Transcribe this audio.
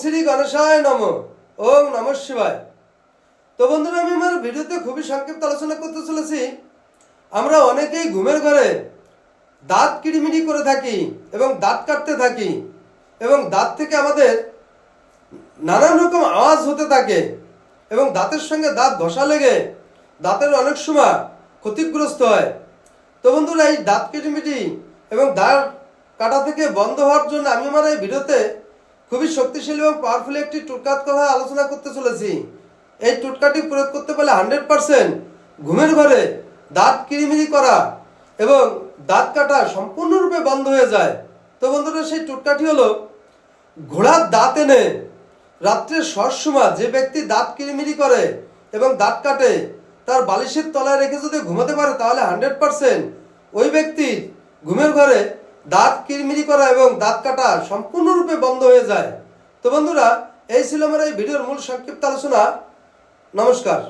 শ্রী গণেশায় নমঃ। ওম নমঃ শিবায়। তো বন্ধুরা, আমি আমার ভিডিওতে খুবই সংক্ষিপ্ত আলোচনা করতে চলেছি। আমরা অনেকেই ঘুমের ঘরে দাঁত কিড়িমিড়ি করে থাকি এবং দাঁত কাটতে থাকি এবং দাঁত থেকে আমাদের নানান রকম আওয়াজ হতে থাকে এবং দাঁতের সঙ্গে দাঁত ঘষা লেগে দাঁতের অনেক সময় ক্ষতিগ্রস্ত হয়। তো বন্ধুরা, এই দাঁত কিড়িমিড়ি এবং দাঁত কাটা থেকে বন্ধ হওয়ার জন্য আমি আমার এই ভিডিওতে খুবই শক্তিশালী এবং পাওয়ারফুল একটি টোটকার কথা আলোচনা করতে চলেছি। এই টোটকাটি প্রয়োগ করতে পারলে 100% ঘুমের ঘরে দাঁত কিড়িমিড়ি করা এবং দাঁত কাটা সম্পূর্ণরূপে বন্ধ হয়ে যায়। তো বন্ধুরা, সেই টোটকাটি হলো ঘোড়ার দাঁত এনে রাত্রে শোয়ার সময় যে ব্যক্তি দাঁত কিড়িমিড়ি করে এবং দাঁত কাটে তার বালিশের তলায় রেখে যদি ঘুমাতে পারে তাহলে 100% ওই ব্যক্তির ঘুমের ঘরে দাঁত কিড়মিড়ি করা এবং দাঁত কাটা সম্পূর্ণরূপে বন্ধ হয়ে যায়। তো বন্ধুরা, এই ছিল আমার এই ভিডিওর মূল সংক্ষিপ্ত আলোচনা। নমস্কার।